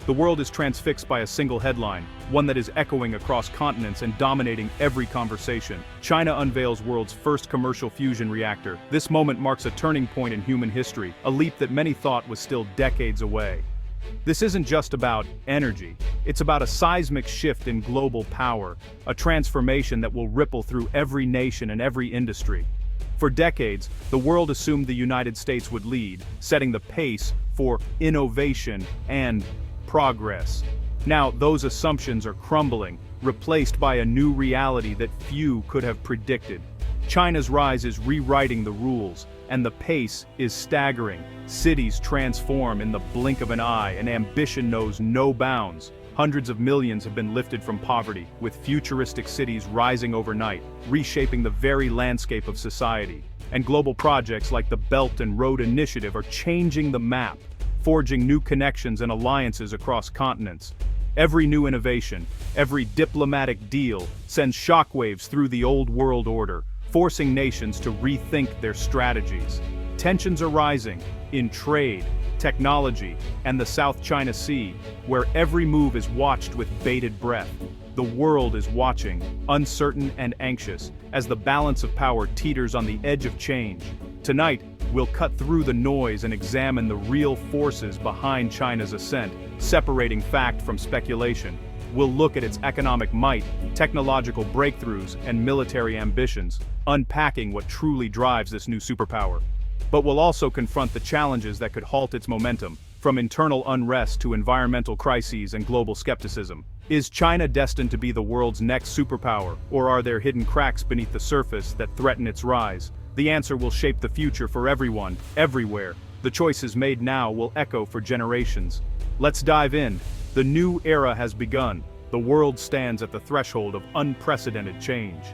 The world is transfixed by a single headline, one that is echoing across continents and dominating every conversation. China unveils world's first commercial fusion reactor. This moment marks a turning point in human history, a leap that many thought was still decades away. This isn't just about energy, it's about a seismic shift in global power, a transformation that will ripple through every nation and every industry. For decades, the world assumed the United States would lead, setting the pace for innovation and progress. Now, those assumptions are crumbling, replaced by a new reality that few could have predicted. China's rise is rewriting the rules, and the pace is staggering. Cities transform in the blink of an eye, and ambition knows no bounds. Hundreds of millions have been lifted from poverty, with futuristic cities rising overnight, reshaping the very landscape of society. And global projects like the Belt and Road Initiative are changing the map, forging new connections and alliances across continents. Every new innovation, every diplomatic deal sends shockwaves through the old world order, forcing nations to rethink their strategies. Tensions are rising in trade, technology, and the South China Sea, where every move is watched with bated breath. The world is watching, uncertain and anxious, as the balance of power teeters on the edge of change. Tonight, we'll cut through the noise and examine the real forces behind China's ascent, separating fact from speculation. We'll look at its economic might, technological breakthroughs, and military ambitions, unpacking what truly drives this new superpower. But we'll also confront the challenges that could halt its momentum, from internal unrest to environmental crises and global skepticism. Is China destined to be the world's next superpower, or are there hidden cracks beneath the surface that threaten its rise? The answer will shape the future for everyone, everywhere. The choices made now will echo for generations. Let's dive in. The new era has begun. The world stands at the threshold of unprecedented change.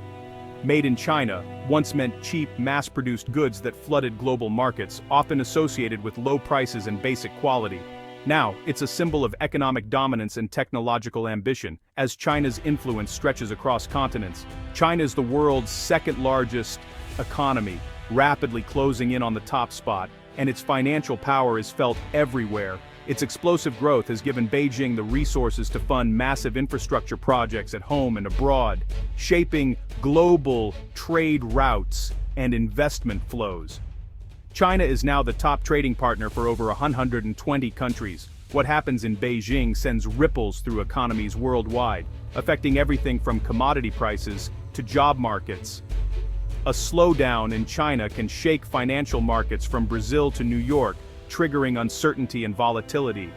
Made in China once meant cheap, mass-produced goods that flooded global markets, often associated with low prices and basic quality. Now, it's a symbol of economic dominance and technological ambition, as China's influence stretches across continents. China is the world's second-largest economy, rapidly closing in on the top spot, and its financial power is felt everywhere. Its explosive growth has given Beijing the resources to fund massive infrastructure projects at home and abroad, shaping global trade routes and investment flows. China is now the top trading partner for over 120 countries. What happens in Beijing sends ripples through economies worldwide, affecting everything from commodity prices to job markets. A slowdown in China can shake financial markets from Brazil to New York, triggering uncertainty and volatility.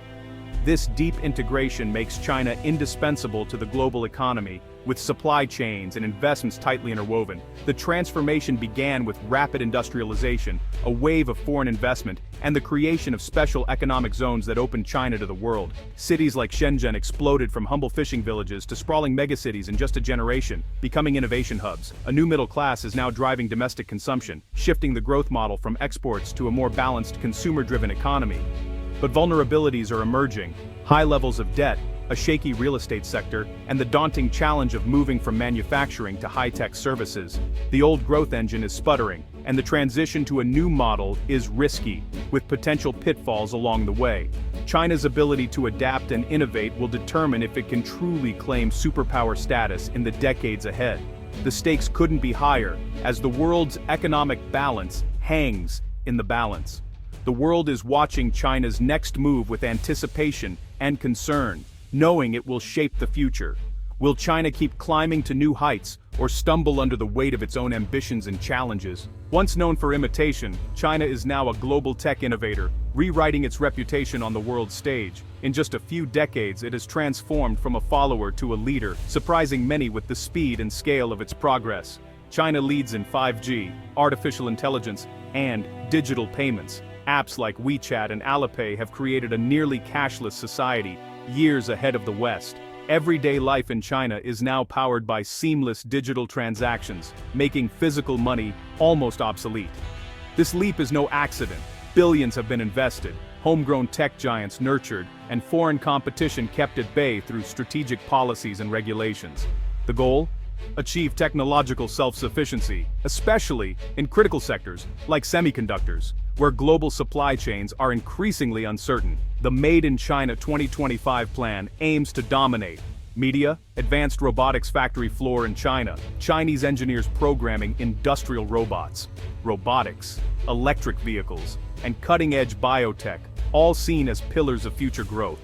This deep integration makes China indispensable to the global economy, with supply chains and investments tightly interwoven. The transformation began with rapid industrialization, a wave of foreign investment, and the creation of special economic zones that opened China to the world. Cities like Shenzhen exploded from humble fishing villages to sprawling megacities in just a generation, becoming innovation hubs. A new middle class is now driving domestic consumption, shifting the growth model from exports to a more balanced, consumer-driven economy. But vulnerabilities are emerging. High levels of debt, a shaky real estate sector, and the daunting challenge of moving from manufacturing to high-tech services. The old growth engine is sputtering, and the transition to a new model is risky, with potential pitfalls along the way. China's ability to adapt and innovate will determine if it can truly claim superpower status in the decades ahead. The stakes couldn't be higher, as the world's economic balance hangs in the balance. The world is watching China's next move with anticipation and concern, knowing it will shape the future. Will China keep climbing to new heights, or stumble under the weight of its own ambitions and challenges? Once known for imitation, China is now a global tech innovator, rewriting its reputation on the world stage. In just a few decades, it has transformed from a follower to a leader, surprising many with the speed and scale of its progress. China leads in 5G, artificial intelligence, and digital payments. Apps like WeChat and Alipay have created a nearly cashless society, years ahead of the West. Everyday life in China is now powered by seamless digital transactions, making physical money almost obsolete. This leap is no accident. Billions have been invested, homegrown tech giants nurtured, and foreign competition kept at bay through strategic policies and regulations. The goal? Achieve technological self-sufficiency, especially in critical sectors like semiconductors. where global supply chains are increasingly uncertain. The Made in China 2025 plan aims to dominate. Media, advanced robotics factory floor in China, Chinese engineers programming industrial robots, robotics, electric vehicles, and cutting-edge biotech, all seen as pillars of future growth.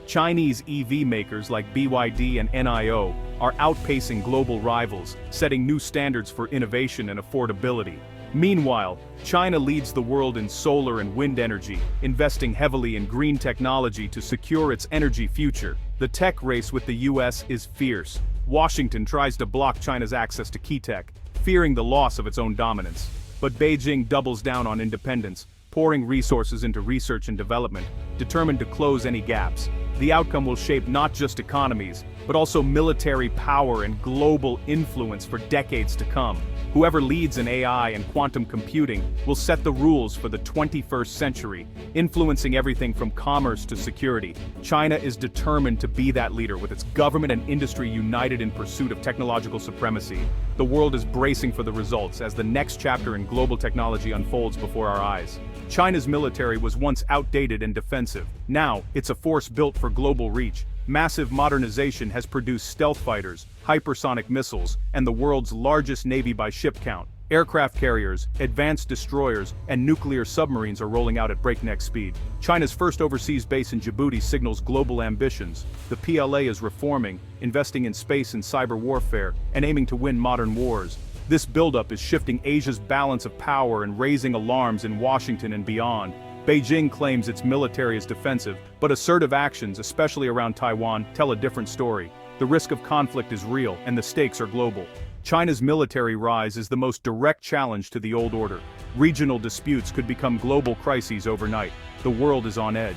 Chinese EV makers like BYD and NIO are outpacing global rivals, setting new standards for innovation and affordability. Meanwhile, China leads the world in solar and wind energy, investing heavily in green technology to secure its energy future. The tech race with the US is fierce. Washington tries to block China's access to key tech, fearing the loss of its own dominance. But Beijing doubles down on independence, pouring resources into research and development, determined to close any gaps. The outcome will shape not just economies, but also military power and global influence for decades to come. Whoever leads in AI and quantum computing will set the rules for the 21st century, influencing everything from commerce to security. China is determined to be that leader, with its government and industry united in pursuit of technological supremacy. The world is bracing for the results as the next chapter in global technology unfolds before our eyes. China's military was once outdated and defensive. Now, it's a force built for global reach. Massive modernization has produced stealth fighters, hypersonic missiles, and the world's largest navy by ship count. Aircraft carriers, advanced destroyers, and nuclear submarines are rolling out at breakneck speed. China's first overseas base in Djibouti signals global ambitions. The PLA is reforming, investing in space and cyber warfare, and aiming to win modern wars. This buildup is shifting Asia's balance of power and raising alarms in Washington and beyond. Beijing claims its military is defensive, but assertive actions, especially around Taiwan, tell a different story. The risk of conflict is real, and the stakes are global. China's military rise is the most direct challenge to the old order. Regional disputes could become global crises overnight. The world is on edge.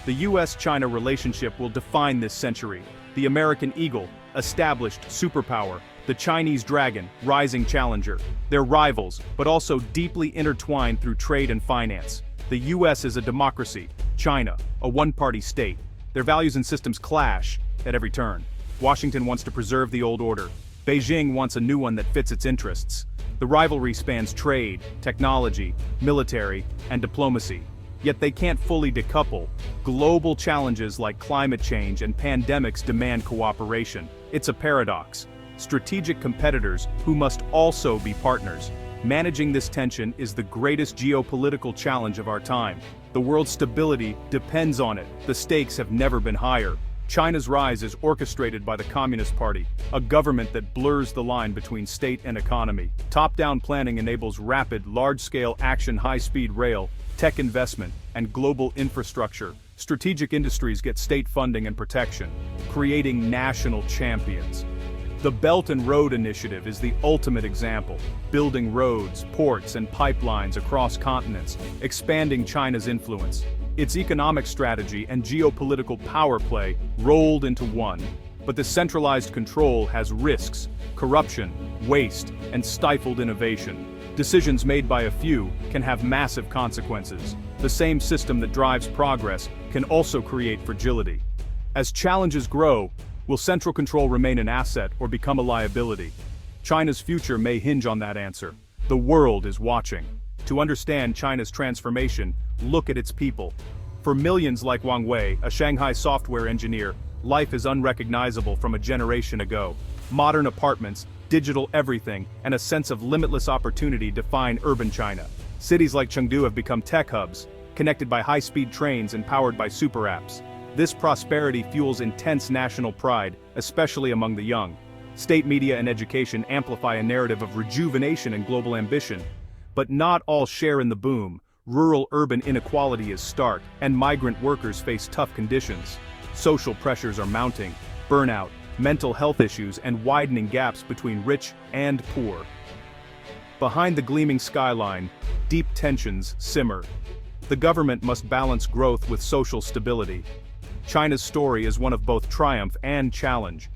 The US-China relationship will define this century. The American eagle, established superpower. The Chinese dragon, rising challenger. They're rivals, but also deeply intertwined through trade and finance. The US is a democracy, China, a one-party state. Their values and systems clash at every turn. Washington wants to preserve the old order. Beijing wants a new one that fits its interests. The rivalry spans trade, technology, military, and diplomacy. Yet they can't fully decouple. Global challenges like climate change and pandemics demand cooperation. It's a paradox. Strategic competitors who must also be partners. Managing this tension is the greatest geopolitical challenge of our time. The world's stability depends on it. The stakes have never been higher. China's rise is orchestrated by the Communist Party, a government that blurs the line between state and economy. Top-down planning enables rapid, large-scale action, high-speed rail, tech investment, and global infrastructure. Strategic industries get state funding and protection, creating national champions. The Belt and Road Initiative is the ultimate example, building roads, ports, and pipelines across continents, expanding China's influence. Its economic strategy and geopolitical power play rolled into one. But the centralized control has risks, corruption, waste, and stifled innovation. Decisions made by a few can have massive consequences. The same system that drives progress can also create fragility. As challenges grow, will central control remain an asset or become a liability? China's future may hinge on that answer. The world is watching. To understand China's transformation, look at its people. For millions like Wang Wei, a Shanghai software engineer, life is unrecognizable from a generation ago. Modern apartments, digital everything, and a sense of limitless opportunity define urban China. Cities like Chengdu have become tech hubs, connected by high-speed trains and powered by super apps. This prosperity fuels intense national pride, especially among the young. State media and education amplify a narrative of rejuvenation and global ambition. But not all share in the boom. Rural-urban inequality is stark, and migrant workers face tough conditions. Social pressures are mounting, burnout, mental health issues, and widening gaps between rich and poor. Behind the gleaming skyline, deep tensions simmer. The government must balance growth with social stability. China's story is one of both triumph and challenge.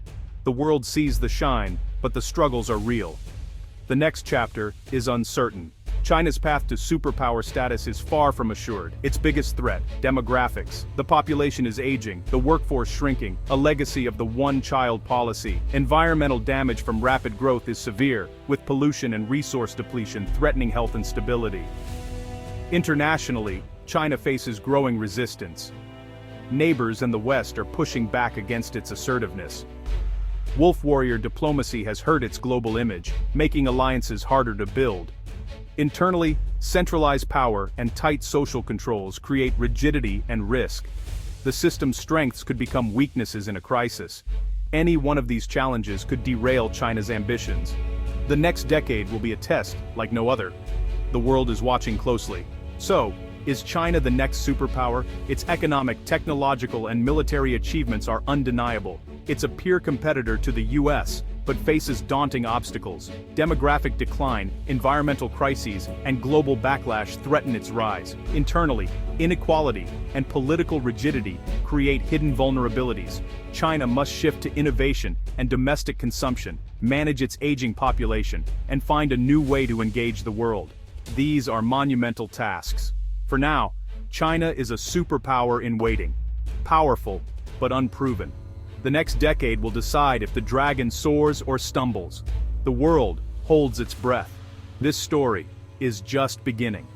The world sees the shine, but the struggles are real. The next chapter is uncertain. China's path to superpower status is far from assured. Its biggest threat, demographics. The population is aging, the workforce shrinking, a legacy of the one-child policy. Environmental damage from rapid growth is severe, with pollution and resource depletion threatening health and stability. Internationally, China faces growing resistance. Neighbors and the West are pushing back against its assertiveness. Wolf warrior diplomacy has hurt its global image, making alliances harder to build. Internally, centralized power and tight social controls create rigidity and risk. The system's strengths could become weaknesses in a crisis. Any one of these challenges could derail China's ambitions. The next decade will be a test like no other. The world is watching closely. So, is China the next superpower? Its economic, technological, and military achievements are undeniable. It's a peer competitor to the US, but faces daunting obstacles. Demographic decline, environmental crises, and global backlash threaten its rise. Internally, inequality and political rigidity create hidden vulnerabilities. China must shift to innovation and domestic consumption, manage its aging population, and find a new way to engage the world. These are monumental tasks. For now, China is a superpower in waiting. Powerful, but unproven. The next decade will decide if the dragon soars or stumbles. The world holds its breath. This story is just beginning.